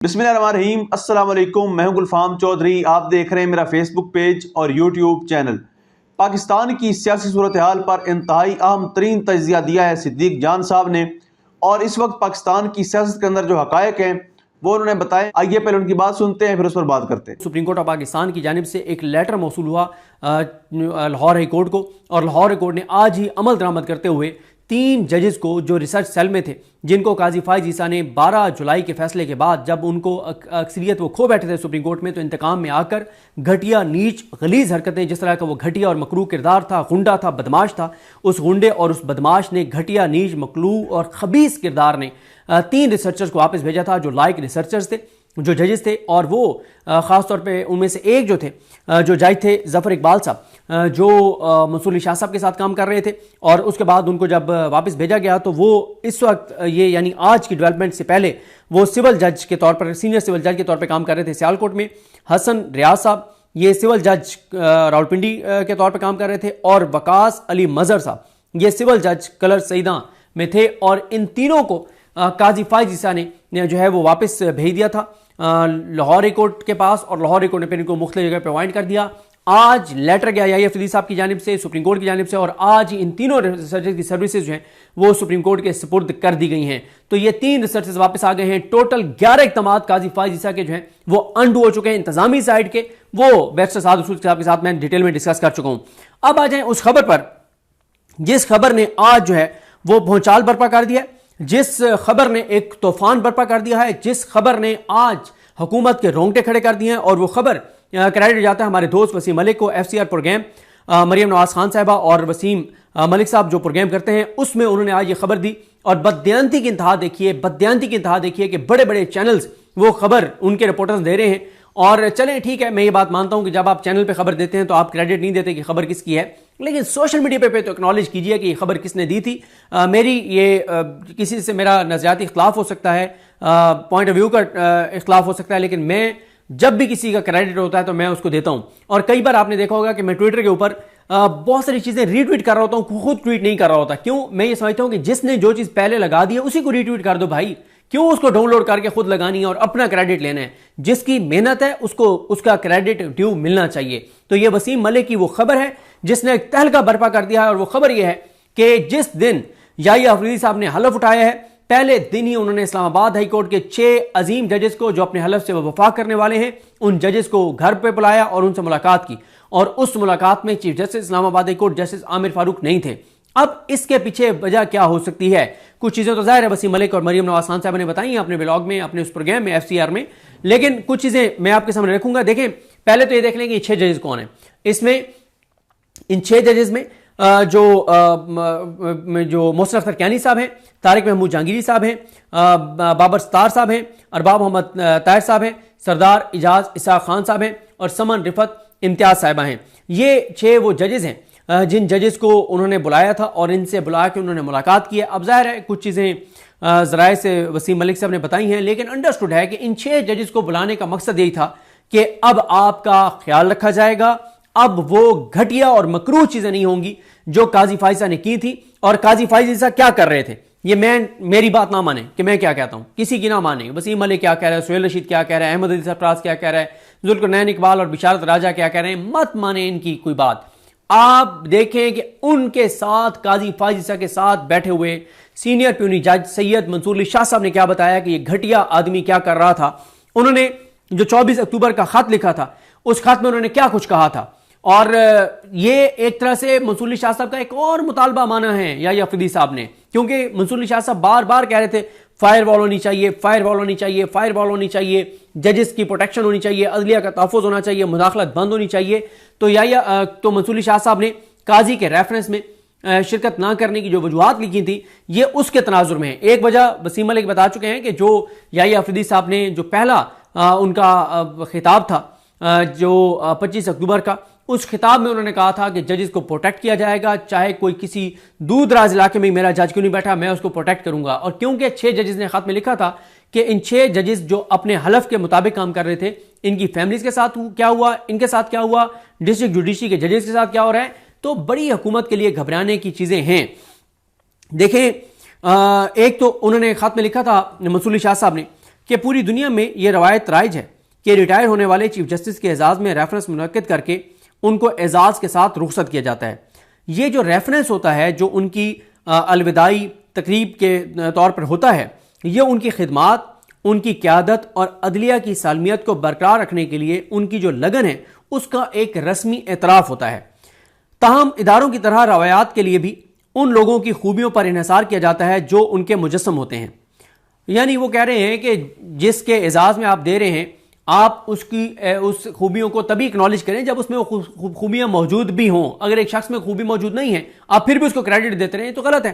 बिस्मिल्लाहिर्रहमानिर्रहीम। अस्सलाम वालेकुम। मैं हूं गुलफाम चौधरी। आप देख रहे हैं मेरा फेसबुक पेज और यूट्यूब चैनल। पाकिस्तान की सियासी सूरत हाल पर इंतहाई अहम तरीन तज्जिया दिया है सिद्दीक जान साहब ने, और इस वक्त पाकिस्तान की सियासत के अंदर जो हकायक हैं वो उन्होंने बताए। आइए पहले उनकी बात सुनते हैं, फिर उस पर बात करते हैं। सुप्रीम कोर्ट ऑफ पाकिस्तान की जानिब से एक लेटर मौसूल हुआ लाहौर हाई कोर्ट को, और लाहौर हाई कोर्ट ने आज ही अमल दरामद करते हुए 3 जजेस को जो रिसर्च सेल में थे, जिनको काजी फाइज ईसा ने 12 जुलाई के फैसले के बाद जब उनको अक्सरियत वो खो बैठे थे सुप्रीम कोर्ट में, तो इंतकाम में आकर घटिया नीच गलीज हरकतें, जिस तरह का वो घटिया और मकरू किरदार था, गुंडा था, बदमाश था, उस गुंडे और उस बदमाश ने घटिया नीच मकलू और खबीस किरदार ने 3 रिसर्चर्स को वापस भेजा था जो लायक रिसर्चर्स थे, जो जजेस थे। और वो ख़ास तौर पे उनमें से एक जो थे, जो जज थे ज़फ़र इकबाल साहब, जो मंसूर अली शाह साहब के साथ काम कर रहे थे, और उसके बाद उनको जब वापस भेजा गया तो वो इस वक्त ये यानी आज की डेवलपमेंट से पहले वो सिविल जज के तौर पर, सीनियर सिविल जज के तौर पर काम कर रहे थे सियालकोट में। हसन रियाज साहब ये सिविल जज रावलपिंडी के तौर पर काम कर रहे थे, और वकास अली मजहर साहब ये सिविल जज कलर सईदा में थे। और इन तीनों को काजी फाइज ईसा ने जो है वो वापस भेज दिया था लाहौर हाई कोर्ट के पास, और लाहौर हाई कोर्ट ने फिर इनको मुख्तलिफ जगह पे अपॉइंट कर दिया। आज लेटर गया याहिया फरीदी साहब की जानिब से सुप्रीम कोर्ट की जानिब से, और आज इन तीनों रिसर्चर्स की सर्विसेज जो हैं वो सुप्रीम कोर्ट के सुपुर्द कर दी गई हैं। तो ये 3 रिसर्चर्स वापस आ गए हैं। टोटल 11 इक़दामात काजी फाइज ईसा के जो हैं वो अंडू हो चुके हैं इंतजामी साइड के, वो बैरिस्टर साद रसूल साहब के साथ मैं डिटेल में डिस्कस कर चुका हूँ। अब आ जाए उस खबर पर जिस खबर ने आज जो है वो भौचाल बर्पा कर दिया, जिस खबर ने एक तूफान बर्पा कर दिया है, जिस खबर ने आज हुकूमत के रोंगटे खड़े कर दिए हैं। और वो खबर क्रेडिट जाता है हमारे दोस्त वसीम मलिक को। FCR प्रोग्राम मरियम नवाज खान साहिबा और वसीम मलिक साहब जो प्रोग्राम करते हैं उसमें उन्होंने आज ये खबर दी, और बददियानती की इंतहा देखिए, बददियानती की इंतहा देखिए कि बड़े बड़े चैनल्स वो खबर उनके रिपोर्टर्स दे रहे हैं। और चलें ठीक है, मैं ये बात मानता हूं कि जब आप चैनल पे खबर देते हैं तो आप क्रेडिट नहीं देते कि खबर किसकी है, लेकिन सोशल मीडिया पे तो एक्नॉलेज कीजिए कि ये खबर किसने दी थी। मेरी ये किसी से मेरा नज़रियाती इख्तलाफ हो सकता है, पॉइंट ऑफ व्यू का इख्तलाफ हो सकता है, लेकिन मैं जब भी किसी का क्रेडिट होता है तो मैं उसको देता हूं। और कई बार आपने देखा होगा कि मैं ट्विटर के ऊपर बहुत सारी चीजें रीट्वीट कर रहा होता हूं, खुद ट्वीट नहीं कर रहा होता। क्यों? मैं ये समझता हूं कि जिसने जो चीज पहले लगा दी है उसी को रीट्वीट कर दो भाई, क्यों उसको डाउनलोड करके खुद लगानी है और अपना क्रेडिट लेना है? जिसकी मेहनत है उसको उसका क्रेडिट ड्यू मिलना चाहिए। तो ये वसीम मलिक की वो खबर है जिसने एक तहलका बर्पा कर दिया है, और वो खबर ये है कि जिस दिन याहिया फरीदी साहब ने हलफ उठाया है, पहले दिन ही उन्होंने इस्लामाबाद हाई कोर्ट के 6 अजीम जजेस को जो अपने हलफ से वफा करने वाले हैं, उन जजेस को घर पे बुलाया और उनसे मुलाकात की। और उस मुलाकात में chief justice Islamabad high court justice Aamir Farooq नहीं थे। अब इसके पीछे वजह क्या हो सकती है? कुछ चीजें तो जाहिर है वसीम मलिक और मरियम नवाज खान साहब ने बताई अपने ब्लॉग में, अपने उस प्रोग्राम में FCR में, लेकिन कुछ चीजें मैं आपके सामने रखूंगा। देखें, पहले तो ये देख लें कि 6 जजेस कौन है। इसमें इन 6 जजेस में जो मोहसिन अख्तर कैनी साहब हैं, तारिक महमूद जहांगीरी साहब हैं, बाबर सत्तार साहब हैं, अरबाब मोहम्मद ताहिर साहब हैं, सरदार इजाज इसाक खान साहब हैं, और समन रिफत इम्तियाज साहिबा हैं। ये 6 वो जजेस हैं जिन जजेस को उन्होंने बुलाया था और इनसे बुला के उन्होंने मुलाकात की है। अब जाहिर है कुछ चीज़ें ज़राए से वसीम मलिक साहब ने बताई हैं, लेकिन अंडरस्टूड है कि इन 6 जजेस को बुलाने का मकसद यही था कि अब आपका ख्याल रखा जाएगा, अब वो घटिया और मकरूह चीज़ें नहीं होंगी जो काजी फाइज ईसा ने की थी। और काजी फाइज ईसा क्या कर रहे थे, ये मेरी बात ना माने कि मैं क्या कहता हूं, किसी की ना माने। वसीम मलिक क्या कह रहा है, सुहेल रशीद क्या कह रहा है, अहमद अली सरफराज क्या कह रहा है, जुल्करनैन इकबाल और बिशारत राजा क्या कह रहे हैं, मत माने इनकी कोई बात। आप देखें कि उनके साथ काजी फाइज ईसा के साथ बैठे हुए सीनियर प्यूनी जज सैयद मंसूर अली शाह साहब ने क्या बताया कि ये घटिया आदमी क्या कर रहा था। उन्होंने जो 24 अक्टूबर का खत लिखा था, उस खत में उन्होंने क्या कुछ कहा था, और ये एक तरह से मंसूर अली शाह साहब का एक और मुतालबा माना है याहिया फरीदी साहब ने, क्योंकि मंसूर अली शाह साहब बार बार कह रहे थे फायर वॉल होनी चाहिए, फायर वॉल होनी चाहिए, फायर वॉल होनी चाहिए, जजेस की प्रोटेक्शन होनी चाहिए, अदलिया का तहफ़्फ़ुज़ होना चाहिए, मुदाखलत बंद होनी चाहिए। तो मंसूर अली शाह साहब ने काजी के रेफरेंस में शिरकत ना करने की जो वजूहात लिखी थी, ये उसके तनाजुर में है। एक वजह वसीम मलिक बता चुके हैं कि जो याहिया फरीदी साहब ने जो पहला उनका खिताब था जो 25 अक्टूबर का, उस खिताब में उन्होंने कहा था कि जजेस को प्रोटेक्ट किया जाएगा, चाहे कोई किसी दूर दराज इलाके में मेरा जज क्यों नहीं बैठा, मैं उसको प्रोटेक्ट करूंगा। और क्योंकि 6 जजेस ने खत में लिखा था कि इन 6 जजेस जो अपने हलफ के मुताबिक काम कर रहे थे, इनकी फैमिलीज के साथ क्या हुआ, इनके साथ क्या हुआ, डिस्ट्रिक्ट जुडिशरी के जजेस के साथ क्या हो रहा है, तो बड़ी हुकूमत के लिए घबराने की चीजें हैं। देखें, एक तो उन्होंने खत में लिखा था मंसूर अली शाह साहब ने کہ پوری دنیا میں یہ روایت رائج ہے کہ ریٹائر ہونے والے چیف جسٹس کے اعزاز میں ریفرنس منعقد کر کے ان کو اعزاز کے ساتھ رخصت کیا جاتا ہے. یہ جو ریفرنس ہوتا ہے جو ان کی الوداعی تقریب کے طور پر ہوتا ہے، یہ ان کی خدمات، ان کی قیادت اور عدلیہ کی سالمیت کو برقرار رکھنے کے لیے ان کی جو لگن ہے اس کا ایک رسمی اعتراف ہوتا ہے. تاہم اداروں کی طرح روایات کے لیے بھی ان لوگوں کی خوبیوں پر انحصار کیا جاتا ہے جو ان کے مجسم ہوتے ہیں. یعنی وہ کہہ رہے ہیں کہ جس کے اعزاز میں آپ دے رہے ہیں، آپ اس خوبیوں کو تبھی اکنالج کریں جب اس میں وہ خوبیاں موجود بھی ہوں. اگر ایک شخص میں خوبی موجود نہیں ہے، آپ پھر بھی اس کو کریڈٹ دیتے رہیں تو غلط ہے.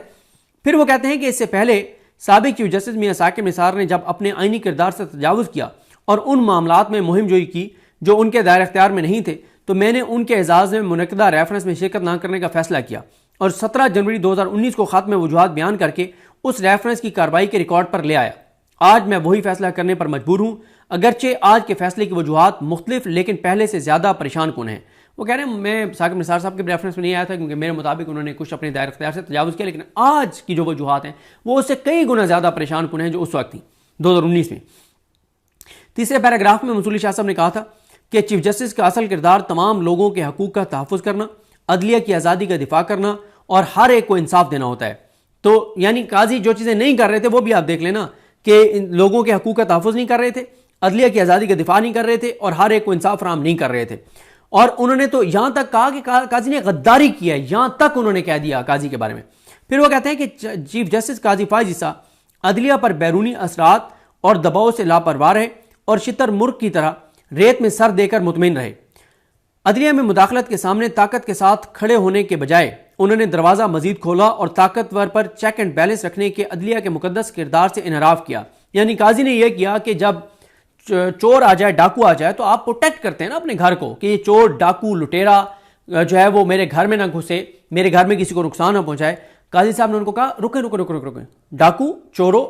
پھر وہ کہتے ہیں کہ اس سے پہلے سابق چیف جسٹس میاں ثاقب نثار نے جب اپنے آئینی کردار سے تجاوز کیا اور ان معاملات میں مہم جوئی کی جو ان کے دائرہ اختیار میں نہیں تھے، تو میں نے ان کے اعزاز میں منعقدہ ریفرنس میں شرکت نہ کرنے کا فیصلہ کیا اور 17 جنوری 2019 کو خاتمہ وجوہات بیان کر کے اس ریفرنس کی کارروائی کے ریکارڈ پر لے آیا. آج میں وہی فیصلہ کرنے پر مجبور ہوں، اگرچہ آج کے فیصلے کی وجوہات مختلف لیکن پہلے سے زیادہ پریشان کن ہیں. وہ کہہ رہے ہیں میں ثاقب نثار صاحب کے ریفرنس میں نہیں آیا تھا کیونکہ میرے مطابق انہوں نے کچھ اپنے دائرہ اختیار سے تجاوز کیا، لیکن آج کی جو وجوہات ہیں وہ اس سے کئی گنا زیادہ پریشان کن ہیں جو اس وقت تھیں 2019 میں. تیسرے پیراگراف میں منصور علی شاہ صاحب نے کہا تھا کہ چیف جسٹس کا اصل کردار تمام لوگوں کے حقوق کا تحفظ کرنا، عدلیہ کی آزادی کا دفاع کرنا اور ہر ایک کو انصاف دینا ہوتا ہے. تو یعنی قاضی جو چیزیں نہیں کر رہے تھے وہ بھی آپ دیکھ لینا کہ لوگوں کے حقوق کا تحفظ نہیں کر رہے تھے، عدلیہ کی آزادی کا دفاع نہیں کر رہے تھے اور ہر ایک کو انصاف فراہم نہیں کر رہے تھے. اور انہوں نے تو یہاں تک کہا کہ قاضی نے غداری کیا ہے، یہاں تک انہوں نے کہہ دیا قاضی کے بارے میں. پھر وہ کہتے ہیں کہ چیف جسٹس قاضی فائز عیسیٰ عدلیہ پر بیرونی اثرات اور دباؤ سے لاپرواہ رہے اور شتر مرغ کی طرح ریت میں سر دے کر مطمئن رہے. عدلیہ میں مداخلت کے سامنے طاقت کے ساتھ کھڑے ہونے کے بجائے انہوں نے دروازہ مزید کھولا اور طاقتور پر چیک اینڈ بیلنس رکھنے کے عدلیہ کے مقدس کردار سے انحراف کیا. یعنی قاضی نے یہ کیا کہ جب چور آ جائے، ڈاکو آ جائے، تو آپ پروٹیکٹ کرتے ہیں نا اپنے گھر کو کہ یہ چور، ڈاکو، لٹیرا جو ہے وہ میرے گھر میں نہ گھسے، میرے گھر میں کسی کو نقصان نہ پہنچائے. قاضی صاحب نے ان کو کہا رکے، ڈاکو، چورو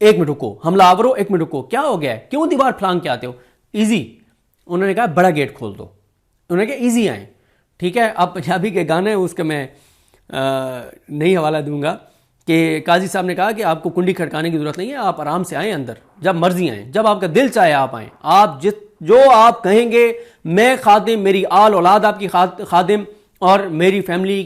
1 منٹ رکو، حملہ آورو 1 منٹ رکو، کیا ہو گیا ہے، کیوں دیوار پھلانگ کے آتے ہو، ایزی. انہوں نے کہا بڑا گیٹ کھول دو. انہوں نے کہا ایزی آئیں. ٹھیک ہے، اب پنجابی کے گانے اس کا میں نہیں حوالہ دوں گا کہ قاضی صاحب نے کہا کہ آپ کو کنڈی کھڑکانے کی ضرورت نہیں ہے، آپ آرام سے آئیں اندر، جب مرضی آئیں، جب آپ کا دل چاہے آپ آئیں، آپ جو آپ کہیں گے، میں خادم، میری آل اولاد آپ کی خادم اور میری فیملی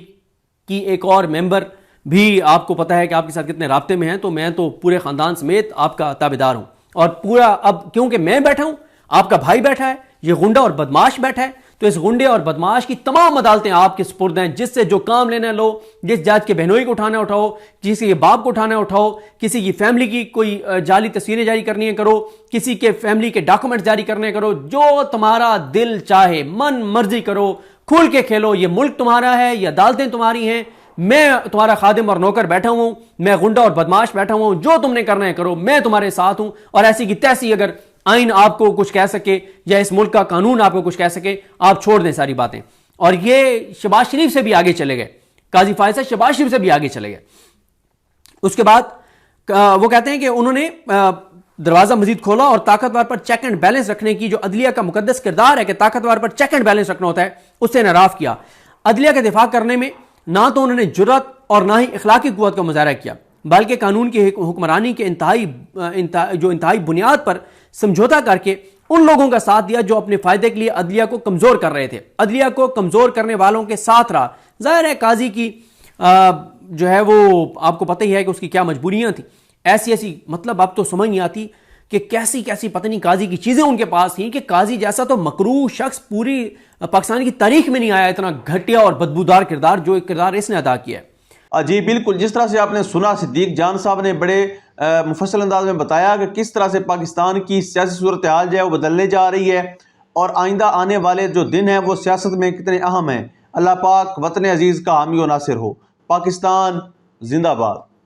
کی ایک اور ممبر بھی آپ کو پتہ ہے کہ آپ کے ساتھ کتنے رابطے میں ہیں، تو میں تو پورے خاندان سمیت آپ کا تابعدار ہوں. اور پورا اب کیونکہ میں بیٹھا ہوں، آپ کا بھائی بیٹھا ہے، یہ غنڈہ اور بدماش بیٹھا ہے، تو اس غنڈے اور بدماش کی تمام عدالتیں آپ کے سپرد ہیں. جس سے جو کام لینا لو، جس جج کے بہنوئی کو اٹھانا اٹھاؤ، کسی کے باپ کو اٹھانا اٹھاؤ، کسی کی فیملی کی کوئی جعلی تصویریں جاری کرنی ہے کرو، کسی کے فیملی کے ڈاکومنٹ جاری کرنے کرو، جو تمہارا دل چاہے من مرضی کرو، کھول کے کھیلو. یہ ملک تمہارا ہے، یہ عدالتیں تمہاری ہیں، میں تمہارا خادم اور نوکر بیٹھا ہوں، میں غنڈہ اور بدماش بیٹھا ہوں، جو تم نے کرنا ہے کرو، میں تمہارے ساتھ ہوں. اور ایسی کی تیسی اگر آئین آپ کو کچھ کہہ سکے یا اس ملک کا قانون آپ کو کچھ کہہ سکے، آپ چھوڑ دیں ساری باتیں. اور یہ شہباز شریف سے بھی آگے چلے گئے، قاضی فائز شہباز شریف سے بھی آگے چلے گئے. اس کے بعد وہ کہتے ہیں کہ انہوں نے دروازہ مزید کھولا اور طاقتور پر چیک اینڈ بیلنس رکھنے کی جو عدلیہ کا مقدس کردار ہے کہ طاقتور پر چیک اینڈ بیلنس رکھنا ہوتا ہے، اس سے انحراف کیا. عدلیہ کا دفاع کرنے میں نہ تو انہوں نے جرات اور نہ ہی اخلاقی قوت کا مظاہرہ کیا، بلکہ قانون کی حکمرانی کے انتہائی بنیاد پر سمجھوتا کر کے ان لوگوں کا ساتھ دیا جو اپنے فائدے کے لیے عدلیہ کو کمزور کر رہے تھے. عدلیہ کو کمزور کرنے والوں کے ساتھ رہا. ظاہر ہے قاضی کی جو ہے وہ آپ کو پتہ ہی ہے کہ اس کی کیا مجبوریاں تھیں. ایسی مطلب اب تو سمجھ نہیں آتی کہ کیسی پتہ نہیں قاضی کی چیزیں ان کے پاس تھیں کہ قاضی جیسا تو مکروہ شخص پوری پاکستان کی تاریخ میں نہیں آیا، اتنا گھٹیا اور بدبودار کردار جو ایک کردار اس نے ادا کیا ہے. جی بالکل، جس طرح سے آپ نے سنا صدیق جان صاحب نے بڑے مفصل انداز میں بتایا کہ کس طرح سے پاکستان کی سیاسی صورتحال جو ہے وہ بدلنے جا رہی ہے اور آئندہ آنے والے جو دن ہیں وہ سیاست میں کتنے اہم ہیں. اللہ پاک وطن عزیز کا حامی و ناصر ہو. پاکستان زندہ باد.